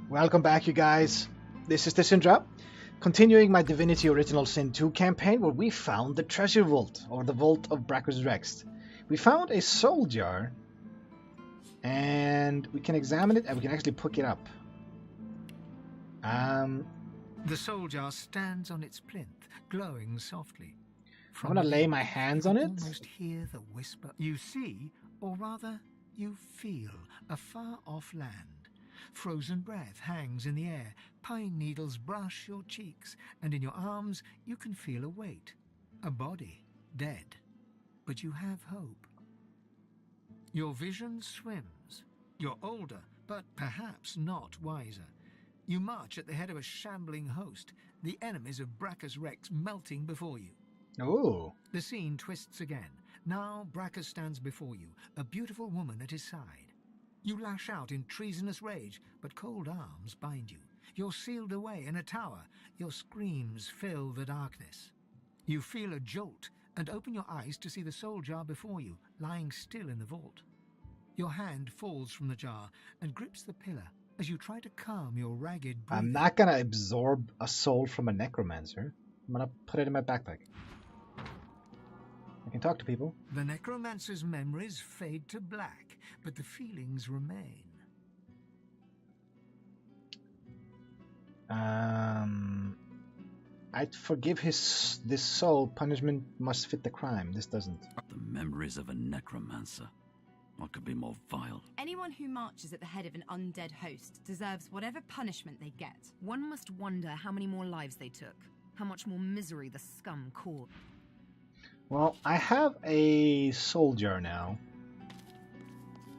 Welcome back, you guys. This is the Syndra, continuing my Divinity Original Sin 2 campaign where we found the treasure vault, or the Vault of Brachus Rex. We found a soul jar, and we can examine it, and we can actually pick it up. The soul jar stands on its plinth, glowing softly. I'm gonna lay my hands on it. Almost hear the whisper. You see, or rather, you feel a far-off land. Frozen breath hangs in the air, pine needles brush your cheeks, and in your arms you can feel a weight. A body, dead. But you have hope. Your vision swims. You're older, but perhaps not wiser. You march at the head of a shambling host, the enemies of Brachus Rex melting before you. Ooh. The scene twists again. Now Brachus stands before you, a beautiful woman at his side. You lash out in treasonous rage, but cold arms bind you. You're sealed away in a tower. Your screams fill the darkness. You feel a jolt and open your eyes to see the soul jar before you, lying still in the vault. Your hand falls from the jar and grips the pillar as you try to calm your ragged breathing. I'm not gonna absorb a soul from a necromancer. I'm gonna put it in my backpack. I can talk to people. The necromancer's memories fade to black, but the feelings remain. I'd forgive this soul. Punishment must fit the crime. This doesn't. The memories of a necromancer. What could be more vile? Anyone who marches at the head of an undead host deserves whatever punishment they get. One must wonder how many more lives they took, how much more misery the scum caused. Well, I have a soul jar now.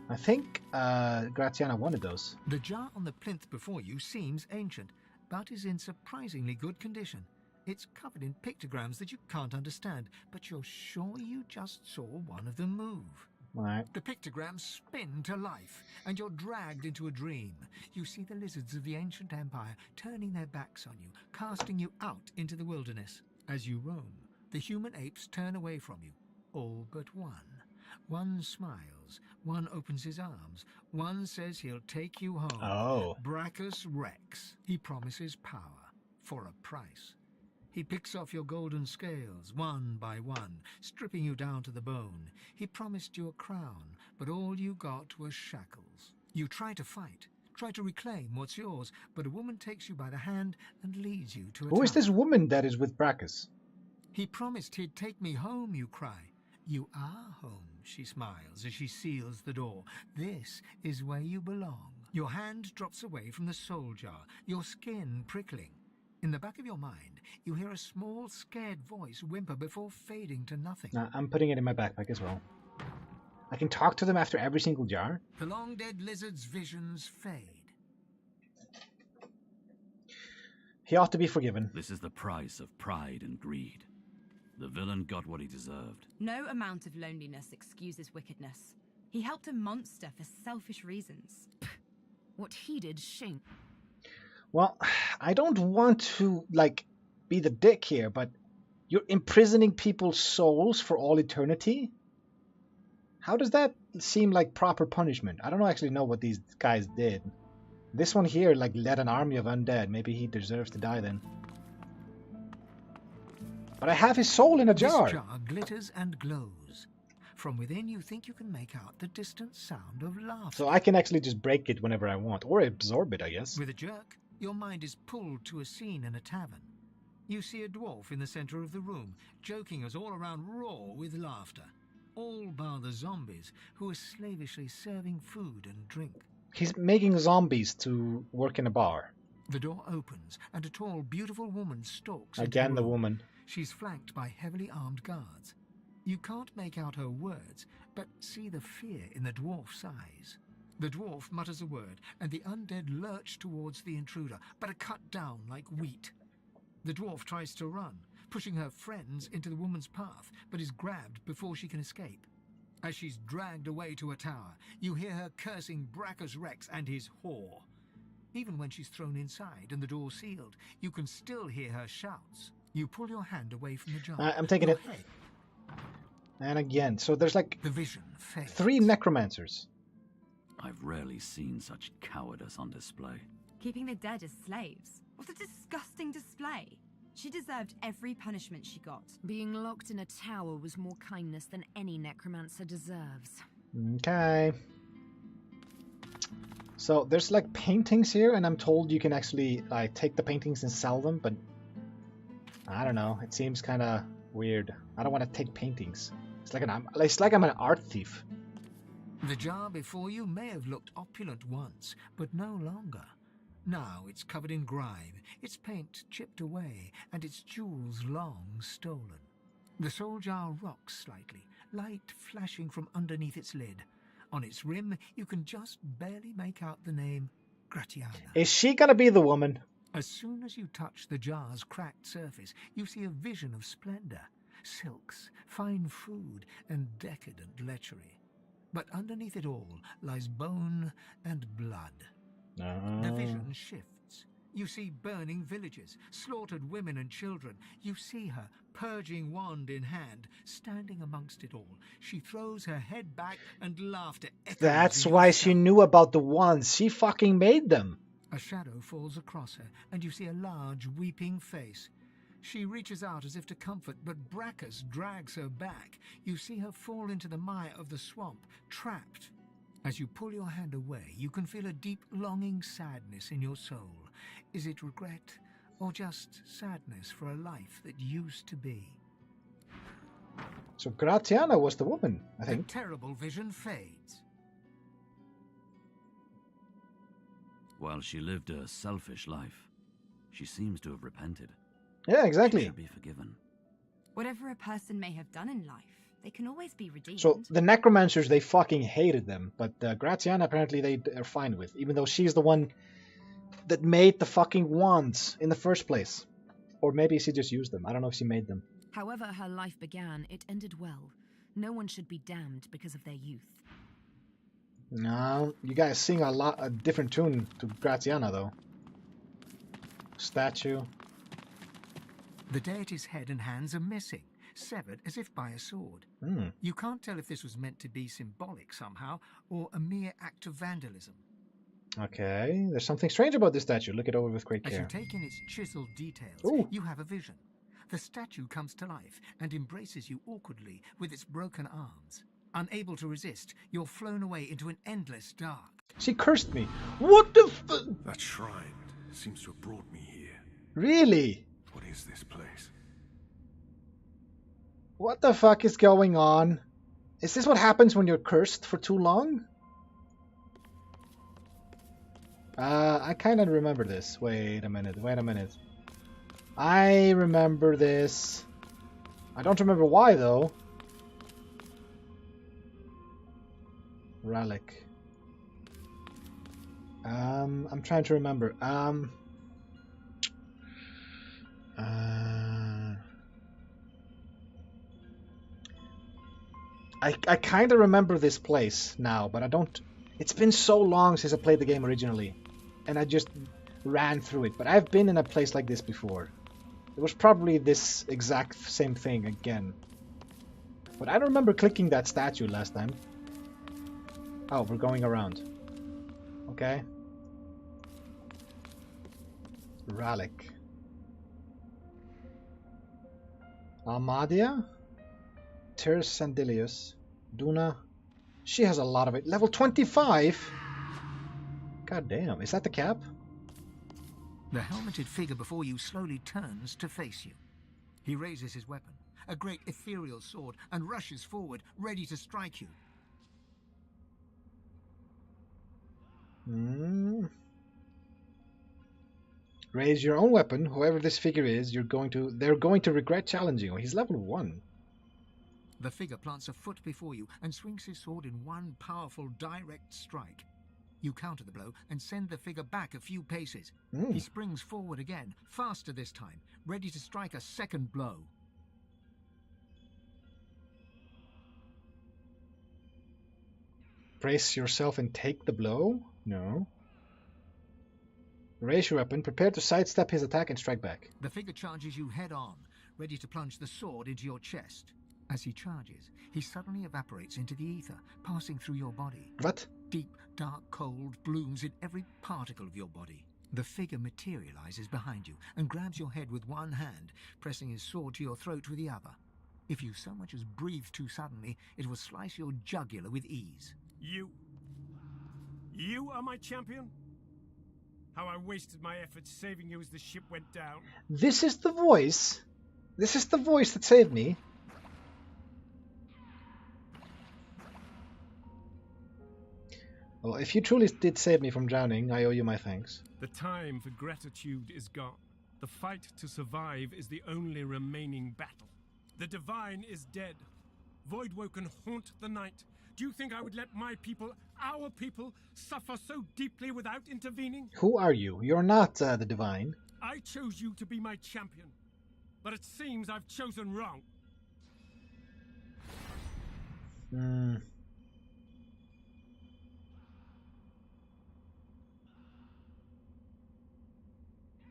I think Gratiana wanted those. The jar on the plinth before you seems ancient, but is in surprisingly good condition. It's covered in pictograms that you can't understand, but you're sure you just saw one of them move. Right. The pictograms spin to life, and you're dragged into a dream. You see the lizards of the ancient empire turning their backs on you, casting you out into the wilderness. As you roam, the human apes turn away from you, all but one. One smiles, one opens his arms, one says he'll take you home. Oh. Brachus Rex. He promises power, for a price. He picks off your golden scales, one by one, stripping you down to the bone. He promised you a crown, but all you got was shackles. You try to fight, try to reclaim what's yours, but a woman takes you by the hand and leads you to a Who is tower. this woman that is with Brachus? He promised he'd take me home, you cry. You are home, she smiles as she seals the door. This is where you belong. Your hand drops away from the soul jar, your skin prickling. In the back of your mind, you hear a small, scared voice whimper before fading to nothing. I'm putting it in my backpack as well. I can talk to them after every single jar. The long-dead lizard's visions fade. He ought to be forgiven. This is the price of pride and greed. The villain got what he deserved. No amount of loneliness excuses wickedness. He helped a monster for selfish reasons. What he did shame. Well, I don't want to, be the dick here, but you're imprisoning people's souls for all eternity? How does that seem like proper punishment? I don't actually know what these guys did. This one here, led an army of undead. Maybe he deserves to die then. But I have his soul in a jar. This jar glitters and glows. From within, you think you can make out the distant sound of laughter. So I can actually just break it whenever I want, or absorb it, I guess. With a jerk, your mind is pulled to a scene in a tavern. You see a dwarf in the center of the room, joking us all around roar with laughter. All bar the zombies, who are slavishly serving food and drink. He's making zombies to work in a bar. The door opens, and a tall, beautiful woman stalks Again, into the room. woman. She's flanked by heavily armed guards. You can't make out her words, but see the fear in the dwarf's eyes. The dwarf mutters a word, and the undead lurch towards the intruder, but are cut down like wheat. The dwarf tries to run, pushing her friends into the woman's path, but is grabbed before she can escape. As she's dragged away to a tower, you hear her cursing Brachus Rex and his whore. Even when she's thrown inside and the door sealed, you can still hear her shouts. You pull your hand away from the jar. I'm taking Your it. head. And again, so there's The vision fades. 3 necromancers. I've rarely seen such cowardice on display. keeping the dead as slaves. What a disgusting display. She deserved every punishment she got. Being locked in a tower was more kindness than any necromancer deserves. Okay. So there's like paintings here, and I'm told you can actually like take the paintings and sell them, but I don't know. It seems kind of weird. I don't want to take paintings. It's like I'm an art thief. The jar before you may have looked opulent once, but no longer. Now it's covered in grime, its paint chipped away, and its jewels long stolen. The soul jar rocks slightly, light flashing from underneath its lid. On its rim, you can just barely make out the name Gratiana. Is she gonna be the woman? As soon as you touch the jar's cracked surface, you see a vision of splendor, silks, fine food, and decadent lechery. But underneath it all lies bone and blood. The vision shifts. You see burning villages, slaughtered women and children. You see her, purging wand in hand, standing amongst it all. She throws her head back and laughter echoes. That's in why your she skull. knew about the wands. She fucking made them. A shadow falls across her, and you see a large, weeping face. She reaches out as if to comfort, but Bracchus drags her back. You see her fall into the mire of the swamp, trapped. As you pull your hand away, you can feel a deep, longing sadness in your soul. Is it regret, or just sadness for a life that used to be? So Gratiana was the woman, I The think. terrible vision fades. While she lived a selfish life, she seems to have repented. Yeah, She exactly. should be forgiven. Whatever a person may have done in life, they can always be redeemed. So the necromancers, they fucking hated them, but Gratiana apparently they are fine with, even though she's the one that made the fucking wands in the first place. Or maybe she just used them. I don't know if she made them. However her life began, it ended well. No one should be damned because of their youth. No, you guys sing a different tune to Gratiana though. Statue. The deity's head and hands are missing, severed as if by a sword. You can't tell if this was meant to be symbolic somehow, or a mere act of vandalism. Okay, there's something strange about this statue. Look it over with great As you care. take in its chiseled details, Ooh. you have a vision. The statue comes to life and embraces you awkwardly with its broken arms. Unable to resist, you're flown away into an endless dark. She cursed me. What the That shrine seems to have brought me here. Really? What is this place? What the fuck is going on? Is this what happens when you're cursed for too long? I kind of remember this. Wait a minute. I remember this. I don't remember why though. Relic. I'm trying to remember. I kind of remember this place now, but I don't. It's been so long since I played the game originally, and I just ran through it. But I've been in a place like this before. It was probably this exact same thing again. But I don't remember clicking that statue last time. Oh, we're going around. Okay. Relic. Almadia? Teres Sandilius. Duna. She has a lot of it. Level 25? God damn. Is that the cap? The helmeted figure before you slowly turns to face you. He raises his weapon, a great ethereal sword, and rushes forward, ready to strike you. Raise your own weapon. Whoever this figure is, they're going to regret challenging you. He's level 1. The figure plants a foot before you and swings his sword in one powerful, direct strike. You counter the blow and send the figure back a few paces. He springs forward again, faster this time, ready to strike a second blow. Brace yourself and take the blow? No. Raise your weapon, prepare to sidestep his attack and strike back. The figure charges you head on, ready to plunge the sword into your chest. As he charges, he suddenly evaporates into the ether, passing through your body. What? Deep, dark cold blooms in every particle of your body. The figure materializes behind you and grabs your head with one hand, pressing his sword to your throat with the other. If you so much as breathe too suddenly, it will slice your jugular with ease. You are my champion? How I wasted my efforts saving you as the ship went down. This is the voice. This is the voice that saved me. Well, if you truly did save me from drowning, I owe you my thanks. The time for gratitude is gone. The fight to survive is the only remaining battle. The Divine is dead. Voidwoken haunt the night. Do you think I would let my people, our people, suffer so deeply without intervening? Who are you? You're not the Divine. I chose you to be my champion, but it seems I've chosen wrong.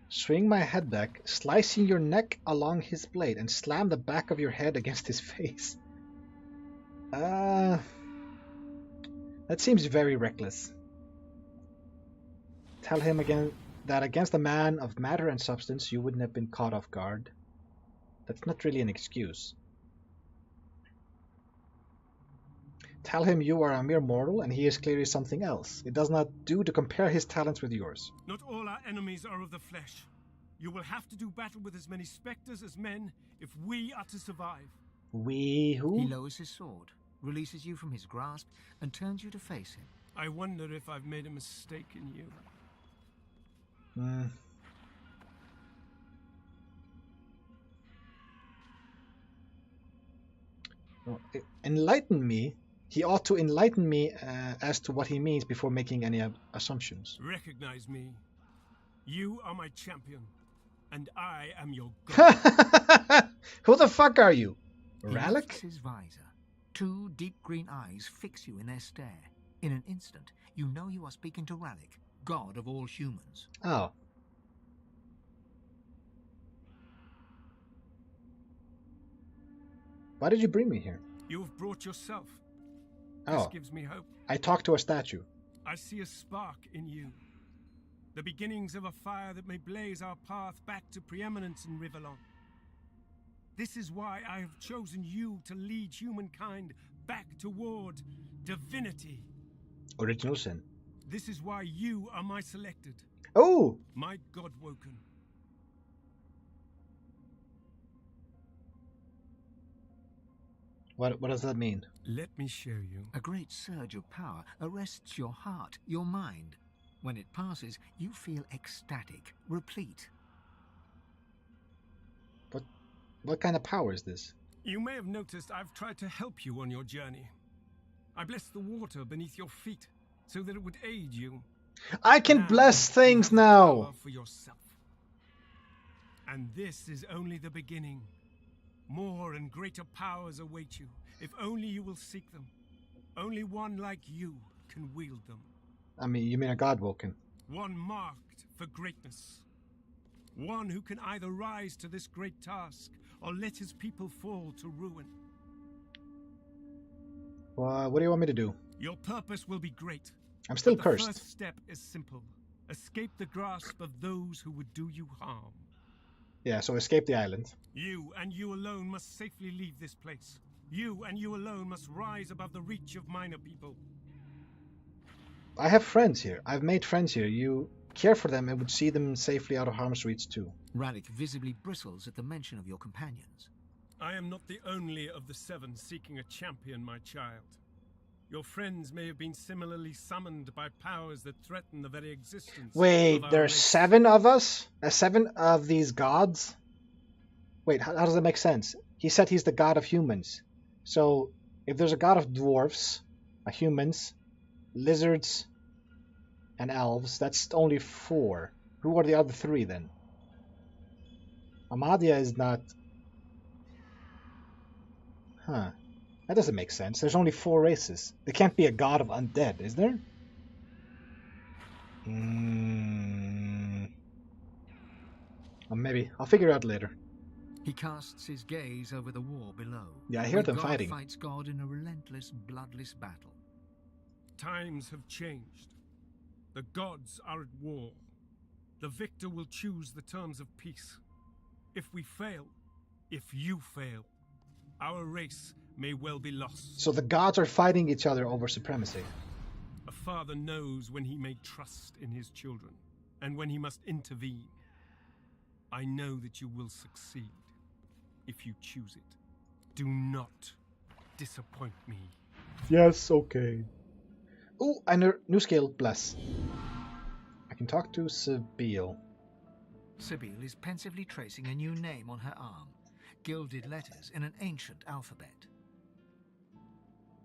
Swing my head back, slicing your neck along his blade, and slam the back of your head against his face. That seems very reckless. Tell him again that against a man of matter and substance you wouldn't have been caught off guard. That's not really an excuse. Tell him you are a mere mortal and he is clearly something else. It does not do to compare his talents with yours. Not all our enemies are of the flesh. You will have to do battle with as many spectres as men if we are to survive. We who? He lowers his sword, releases you from his grasp, and turns you to face him. I wonder if I've made a mistake in you. Well, enlighten me. He ought to enlighten me as to what he means before making any assumptions. Recognize me. You are my champion, and I am your god. Who the fuck are you? He Rallic? lifts his visor. Two deep green eyes fix you in their stare. In an instant, you know you are speaking to Rallic, god of all humans. Oh. Why did you bring me here? You have brought yourself. Oh. This gives me hope. I talked to a statue. I see a spark in you. The beginnings of a fire that may blaze our path back to preeminence in Rivellon. This is why I have chosen you to lead humankind back toward divinity. Original sin. This is why you are my selected. Oh! My God-woken. What does that mean? Let me show you. A great surge of power arrests your heart, your mind. When it passes, you feel ecstatic, replete. What kind of power is this? You may have noticed I've tried to help you on your journey. I blessed the water beneath your feet so that it would aid you. I can Now, bless things you have now! power for yourself. And this is only the beginning. More and greater powers await you, if only you will seek them. Only one like you can wield them. I mean, you mean a God-woken. One marked for greatness. One who can either rise to this great task or let his people fall to ruin. Well, what do you want me to do? Your purpose will be great. I'm still but cursed. The first step is simple. Escape the grasp of those who would do you harm. Yeah, so escape the island. You and you alone must safely leave this place. You and you alone must rise above the reach of minor people. I have friends here. I've made friends here. You care for them and would see them safely out of harm's reach too. Rallic visibly bristles at the mention of your companions. I am not the only of the seven seeking a champion, my child. Your friends may have been similarly summoned by powers that threaten the very existence Wait, of our there's race. 7 of us? 7 of these gods? Wait, how does that make sense? He said he's the god of humans. So, if there's a god of dwarfs, humans, lizards, and elves, that's only 4. Who are the other 3 then? Amadia is not... Huh. That doesn't make sense. There's only 4 races. There can't be a god of undead, is there? Or maybe. I'll figure it out later. He casts his gaze over the war below. Yeah, I hear where them God fighting. fights God in a relentless, bloodless battle. Times have changed. The gods are at war. The victor will choose the terms of peace. If we fail, if you fail, our race may well be lost. So the gods are fighting each other over supremacy. A father knows when he may trust in his children, and when he must intervene. I know that you will succeed, if you choose it. Do not disappoint me. Yes, okay. Oh, and a new skill, Bless. I can talk to Sibyl. Sibyl is pensively tracing a new name on her arm, gilded letters in an ancient alphabet.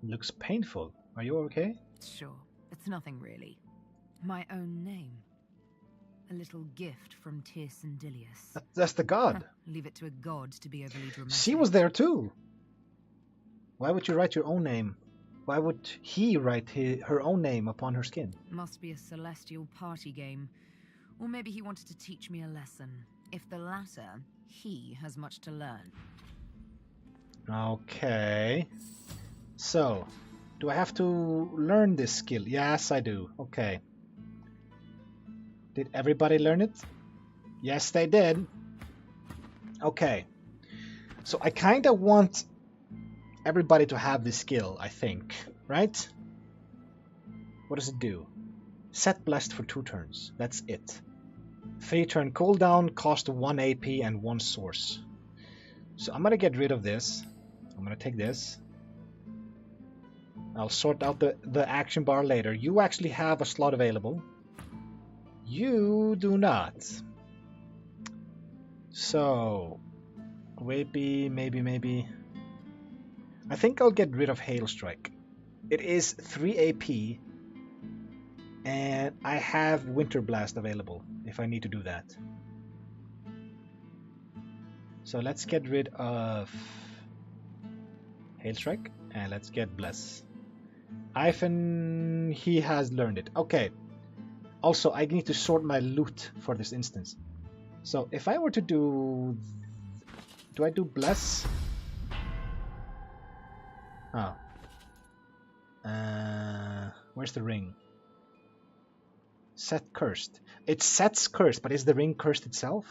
Looks painful. Are you okay? Sure, it's nothing really. My own name. A little gift from Tyrsendilius. That's the god. Leave it to a god to be overly dramatic. She was there too. Why would you write your own name? Why would he write her own name upon her skin? Must be a celestial party game. Or maybe he wanted to teach me a lesson. If the latter, he has much to learn. Okay. So, do I have to learn this skill? Yes, I do. Okay. Did everybody learn it? Yes, they did. Okay. So I kind of want everybody to have this skill, I think. Right? What does it do? Set blessed for 2 turns. That's it. 3 turn cooldown, cost 1 AP and 1 source. So I'm gonna get rid of this. I'm gonna take this. I'll sort out the action bar later. You actually have a slot available. You do not. So, maybe. I think I'll get rid of Hail Strike. It is 3 AP, and I have Winter Blast available if I need to do that. So let's get rid of Hail Strike, and let's get Bless. Ivan, he has learned it. Okay. Also, I need to sort my loot for this instance. So if I were to do... Do I do Bless? Oh. Where's the ring? Set Cursed. It sets Cursed, but is the ring cursed itself?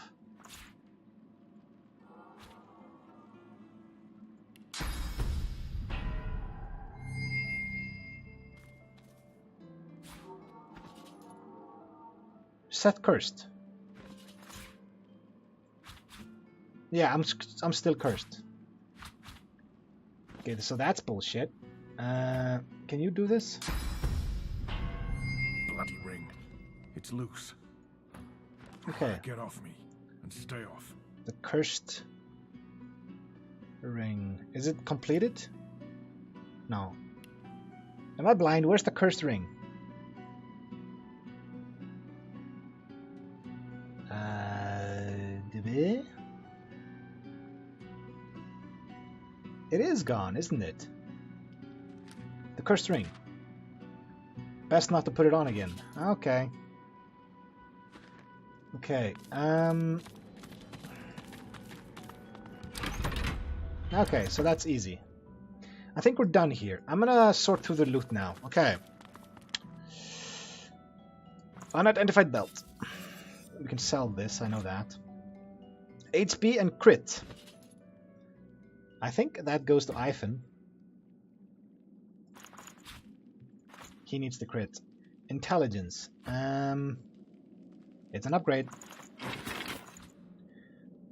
Set Cursed. Yeah, I'm still cursed. Okay, so that's bullshit. Can you do this? Bloody ring. It's loose. Okay. Get off me and stay off. The cursed ring. Is it completed? No. Am I blind? Where's the cursed ring? It is gone, isn't it? The cursed ring. Best not to put it on again. Okay. Okay. Okay, so that's easy. I think we're done here. I'm gonna sort through the loot now. Okay. Unidentified belt. We can sell this, I know that. HP and crit. I think that goes to Ivan. He needs the crit. Intelligence. It's an upgrade.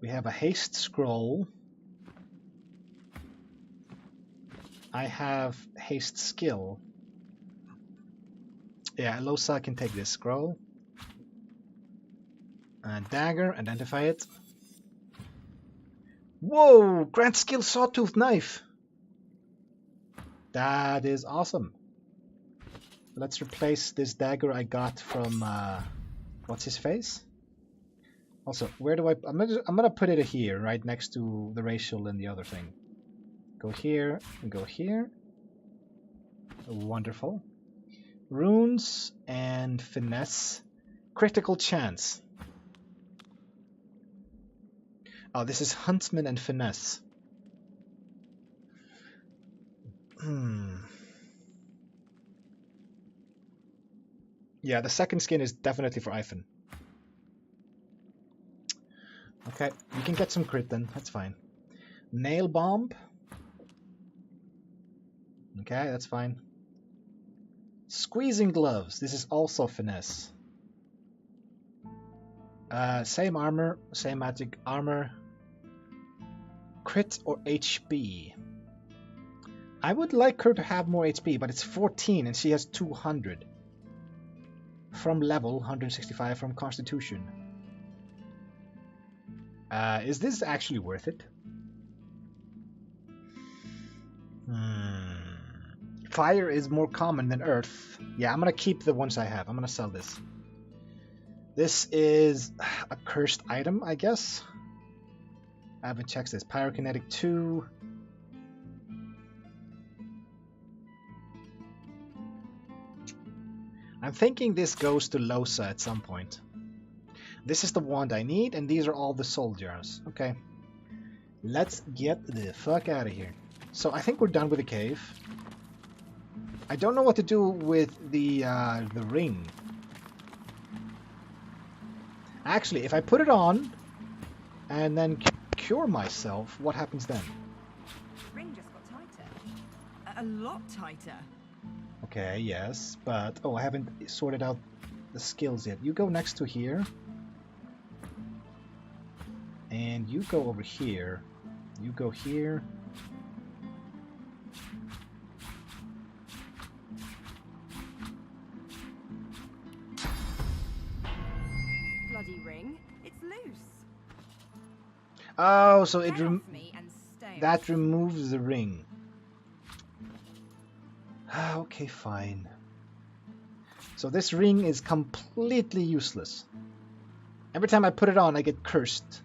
We have a haste scroll. I have haste skill. Yeah, Losa can take this scroll. Dagger, identify it. Whoa! Grant skill sawtooth knife. That is awesome. Let's replace this dagger I got from what's his face. Also, where do I'm gonna put it here, right next to the racial and the other thing. Go here and go here. Wonderful. Runes and finesse. Critical chance. Oh, this is huntsman and finesse. Yeah, the second skin is definitely for Ivan. Okay, you can get some crit then. That's fine. Nail bomb. Okay, that's fine. Squeezing gloves. This is also finesse. Same armor, same magic armor. Crit or HP. I would like her to have more HP, but it's 14 and she has 200. From level, 165 from Constitution. Is this actually worth it? Fire is more common than earth. Yeah, I'm gonna keep the ones I have. I'm gonna sell this. This is a cursed item, I guess. I haven't checked this. Pyrokinetic 2. I'm thinking this goes to Losa at some point. This is the wand I need, and these are all the soldiers. Okay. Let's get the fuck out of here. So I think we're done with the cave. I don't know what to do with the ring. Actually, if I put it on and then cure myself, what happens then? Ring just got tighter. A lot tighter. Okay, yes, but... Oh, I haven't sorted out the skills yet. You go next to here. And you go over here. You go here. Bloody ring. It's loose. Oh, so Get off me and stay that off. removes the ring. Okay, fine. So this ring is completely useless. Every time I put it on, I get cursed.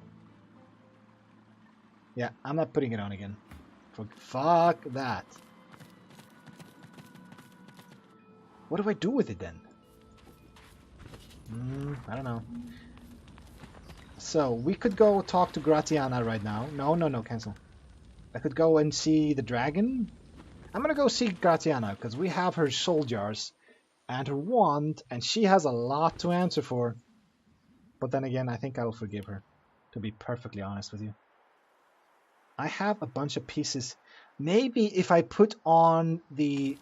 Yeah, I'm not putting it on again. Fuck that. What do I do with it then? I don't know. So, we could go talk to Gratiana right now. No, cancel. I could go and see the dragon. I'm gonna go see Gratiana, because we have her soul jars and her wand, and she has a lot to answer for. But then again, I think I'll forgive her, to be perfectly honest with you. I have a bunch of pieces. Maybe if I put on the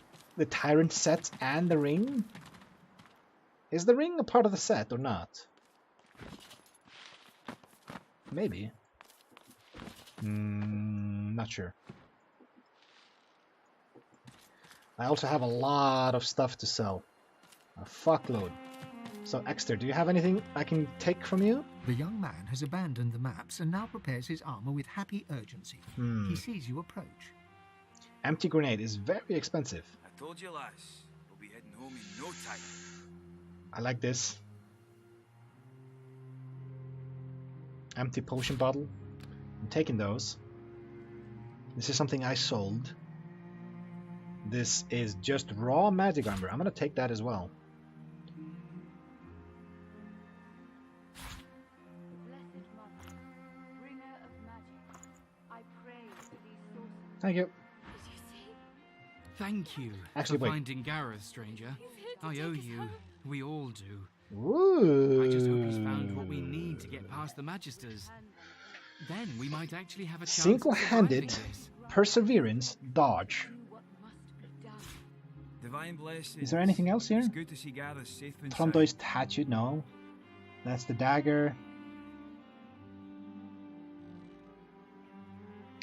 Tyrant set and the ring? Is the ring a part of the set or not? Maybe. Not sure. I also have a lot of stuff to sell. A fuckload. So, Exter, do you have anything I can take from you? The young man has abandoned the maps and now prepares his armor with happy urgency. He sees you approach. Empty grenade is very expensive. I told you, lass. We'll be heading home in no time. I like this. Empty potion bottle. I'm taking those. This is something I sold. This is just raw magic armor. I'm gonna take that as well. Thank you. Thank you Actually, for wait. finding Gareth, stranger. I owe you. We all do. Ooh. I just hope he's found what we need to get past the Magisters. Then we might actually have a chance Single-handed of surviving this. perseverance dodge. Divine blessings. Is there anything else here? It's good to see Gareth safe and Trondoy's tattoo, no. That's the dagger.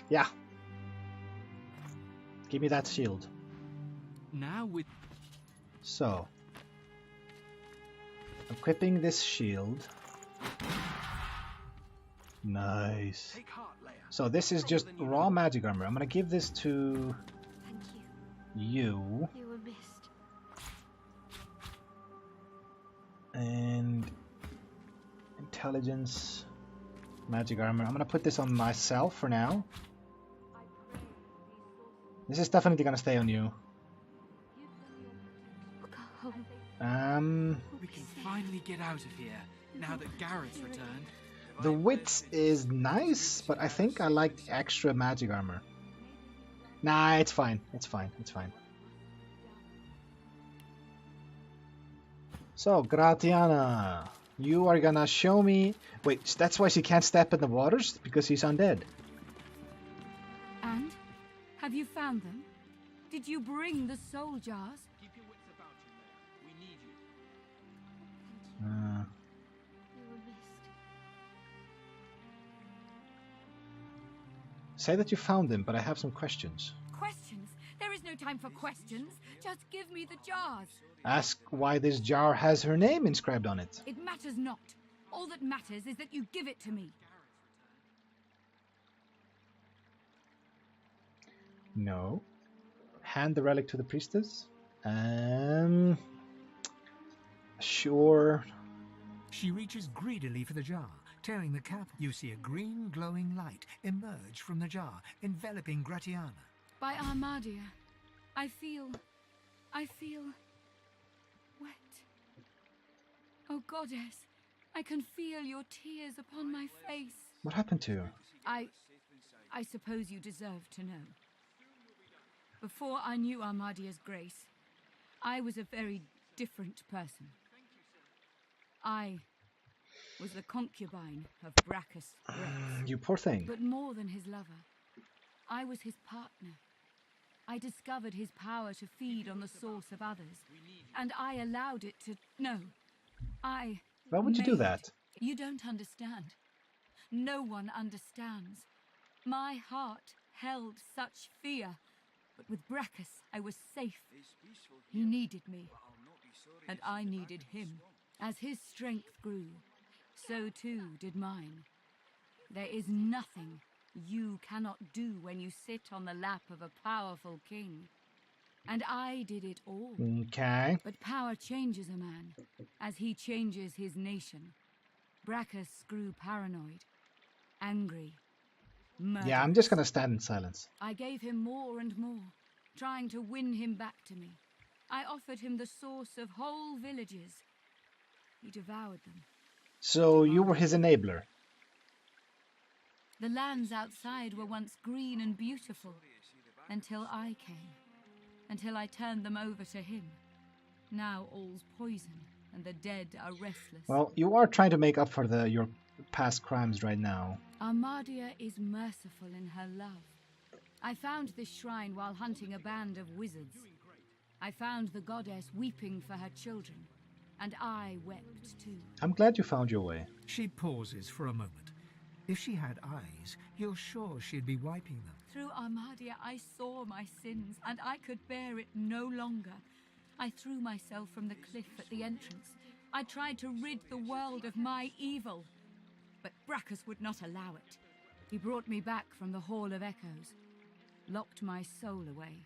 Yeah. Give me that shield. Now with So. Equipping this shield. Nice. Take heart, Leia. So this is just raw magic armor. I'm gonna give this to Thank you. you. You were missed. And intelligence, magic armor. I'm gonna put this on myself for now. This is definitely gonna stay on you. Go home. we can finally get out of here now that Gareth's returned. The wits is nice, but I think I like the extra magic armor. Nah, it's fine. It's fine. It's fine. So, Gratiana. You are gonna show me... Wait, that's why she can't step in the waters? Because he's undead. And? Have you found them? Did you bring the soul jars? Keep your wits about you, Mayor. We need you. We were missed. Say that you found them, but I have some questions. Questions? There is no time for questions. Just give me the jars. Ask why this jar has her name inscribed on it. It matters not. All that matters is that you give it to me. No. Hand the relic to the priestess. Sure. She reaches greedily for the jar. Tearing the cap, you see a green glowing light emerge from the jar, enveloping Gratiana. By Armadia, I feel wet. Oh, goddess, I can feel your tears upon my face. What happened to you? I suppose you deserve to know. Before I knew Armadia's grace, I was a very different person. I was the concubine of Brachus Rex. You poor thing. But more than his lover, I was his partner. I discovered his power to feed on the source of others, and I allowed it to... No, I... Why would you do that? You don't understand. No one understands. My heart held such fear, but with Brachus I was safe. He needed me, and I needed him. As his strength grew, so too did mine. There is nothing you cannot do when you sit on the lap of a powerful king. And I did it all. Okay. But power changes a man, as he changes his nation. Brachus grew paranoid, angry, murderous. Yeah, I'm just gonna stand in silence. I gave him more and more, trying to win him back to me. I offered him the source of whole villages. He devoured them. So you were his enabler. The lands outside were once green and beautiful, until I came. Until I turned them over to him. Now all's poison, and the dead are restless. Well, you are trying to make up for your past crimes right now. Armadia is merciful in her love. I found this shrine while hunting a band of wizards. I found the goddess weeping for her children, and I wept too. I'm glad you found your way. She pauses for a moment. If she had eyes, you're sure she'd be wiping them. Through Armadia I saw my sins, and I could bear it no longer. I threw myself from the cliff at the entrance. I tried to rid the world of my evil. But Brachus would not allow it. He brought me back from the Hall of Echoes, locked my soul away,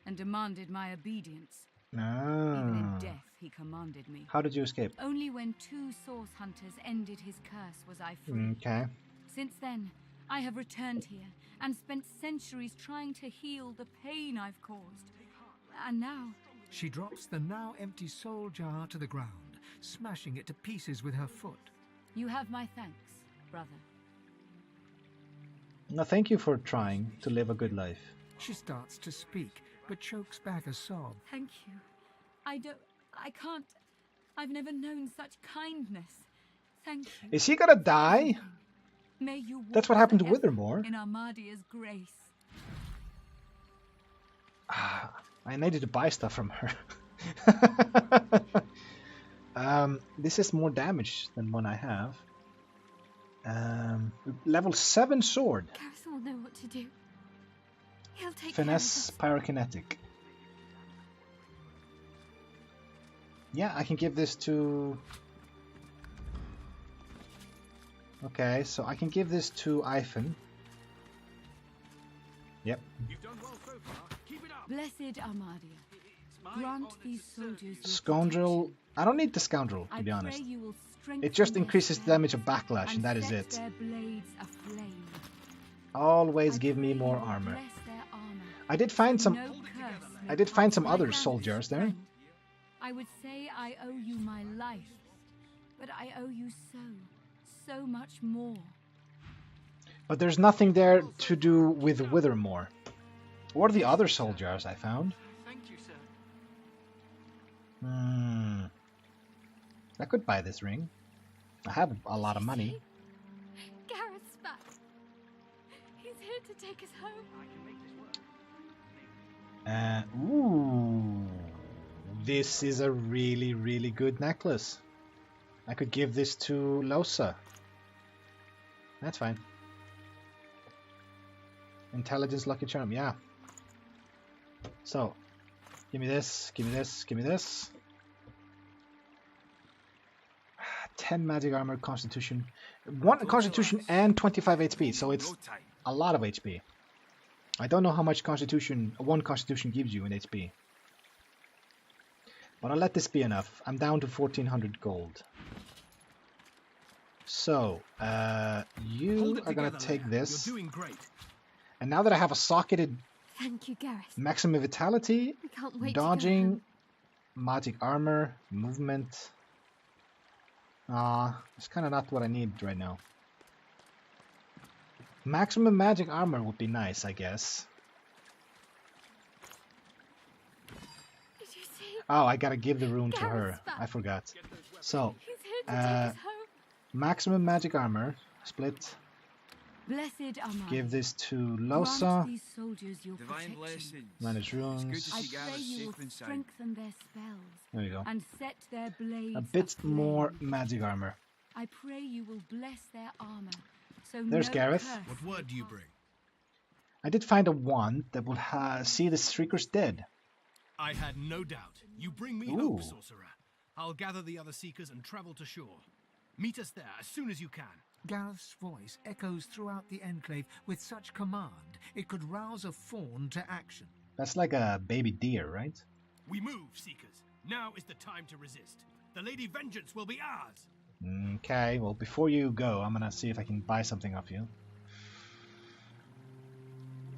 and demanded my obedience. Even in death, he commanded me. How did you escape? Only when 2 source hunters ended his curse was I free. Okay. Since then, I have returned here and spent centuries trying to heal the pain I've caused. And now... She drops the now empty soul jar to the ground, smashing it to pieces with her foot. You have my thanks, brother. No, thank you for trying to live a good life. She starts to speak, but chokes back a sob. Thank you. I can't... I've never known such kindness. Thank you. Is he gonna die? May you walk That's what happened to forever Withermore. in Armadia's grace. I needed to buy stuff from her. This is more damage than one I have. Level 7 sword. Garrison will know what to do. He'll take Finesse pyrokinetic. Yeah, I can give this to... Okay, so I can give this to Ivan. Yep. You've done well so far. Keep it up. Blessed Armadia, grant these soldiers your Scoundrel. protection. I don't need the scoundrel, to I be pray honest. you will strengthen It just their increases the stand damage of backlash, and that is set it. their blades aflame. Always I give me pray more you will armor. bless their armor. I did find some. No curse I did find some may other touch soul my jars there. friend. I would say I owe you my life, but I owe you so much more. But there's nothing there to do with Withermore. Or the other soul jars I found. Thank you, sir. I could buy this ring. I have a lot of money. Gareth's back. He's here to take us home. Ooh, this is a really, really good necklace. I could give this to Losa. That's fine. Intelligence Lucky Charm, yeah. So, give me this, give me this, give me this. 10 magic armor, constitution. 1 constitution and 25 HP, so it's a lot of HP. I don't know how much constitution, 1 constitution gives you in HP. But I'll let this be enough. I'm down to 1400 gold. So, you are gonna take this. You're doing great. And now that I have a socketed Thank you, Gareth. maximum vitality, We can't wait dodging, to go home. magic armor, movement. It's kind of not what I need right now. Maximum magic armor would be nice, I guess. Did you see? Oh, I gotta give the rune to Gareth's her. back. I forgot. So, He's here to take us home. maximum magic armor, split. Blessed Amar. Give this to Grant Losa. these soldiers your Divine protection. blessings. Manage It's good runes. to I see pray Gareth you will safe and sound. strengthen their spells There you go. and set their blades A bit aflame. more magic armor. I pray you will bless their armor. So There's no Gareth. curse What will word do you pass. bring? I did find a wand that will see the streakers dead. I had no doubt. You bring me Ooh. hope, sorcerer. I'll gather the other seekers and travel to shore. Meet us there as soon as you can. Gareth's voice echoes throughout the enclave with such command it could rouse a fawn to action. That's like a baby deer, right? We move, seekers. Now is the time to resist. The Lady Vengeance will be ours. Okay, well, before you go, I'm gonna see if I can buy something off you.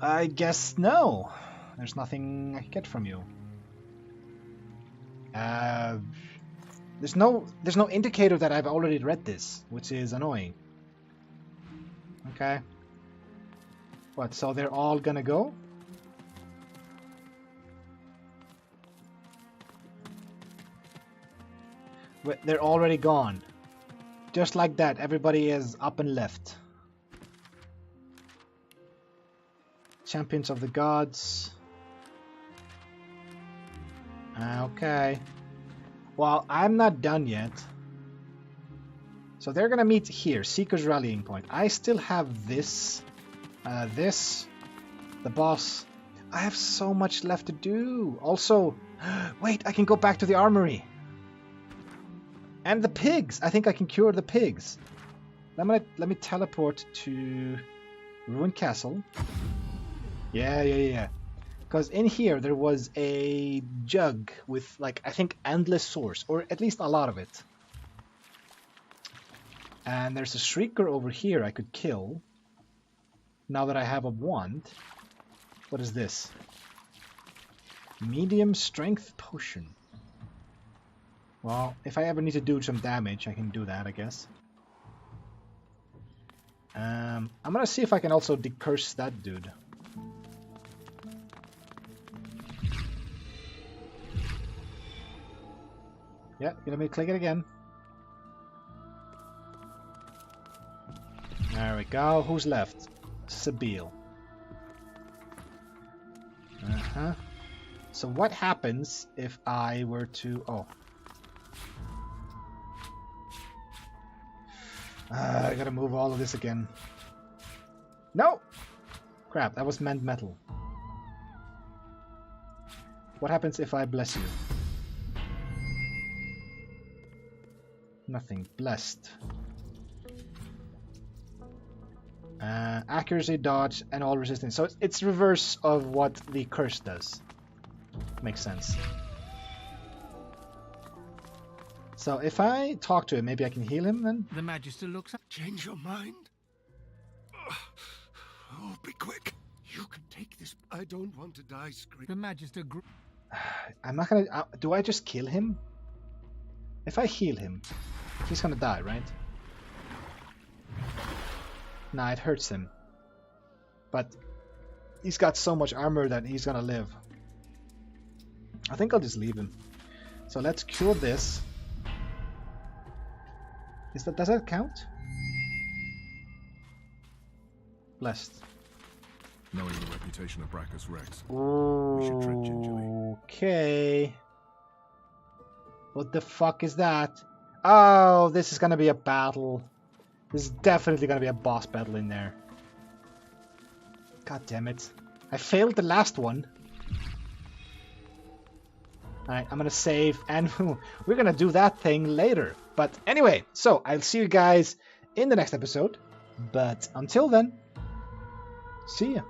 I guess no. There's nothing I can get from you. There's no indicator that I've already read this, which is annoying. Okay. What, so they're all gonna go? Wait, they're already gone. Just like that, everybody is up and left. Champions of the Gods. Okay. Well, I'm not done yet. So they're gonna meet here, Seeker's Rallying Point. I still have this, the boss. I have so much left to do. Also, wait, I can go back to the armory. And the pigs! I think I can cure the pigs. Let me teleport to Ruined Castle. Yeah. Because in here there was a jug with, like, I think endless source, or at least a lot of it. And there's a Shrieker over here I could kill. Now that I have a wand. What is this? Medium strength potion. Well, if I ever need to do some damage, I can do that, I guess. I'm gonna see if I can also decurse that dude. Yeah, let me click it again. There we go. Who's left? Sabile. So what happens if I were to... Oh. I gotta move all of this again. No! Crap, that was meant metal. What happens if I bless you? Nothing. Blessed. Accuracy, dodge, and all resistance. So it's reverse of what the curse does. Makes sense. So if I talk to him, maybe I can heal him then? The Magister looks up. Change your mind? Oh, be quick. You can take this. I don't want to die screaming. The Magister... I'm not gonna... do I just kill him? If I heal him, he's gonna die, right? Nah, it hurts him. But he's got so much armor that he's gonna live. I think I'll just leave him. So let's cure this. Does that count? Blessed. Knowing the reputation of Brachus Rex, we should tread gingerly. Okay. What the fuck is that? Oh, this is gonna be a battle. This is definitely gonna be a boss battle in there. God damn it. I failed the last one. Alright, I'm gonna save, and we're gonna do that thing later. But anyway, so I'll see you guys in the next episode. But until then, see ya.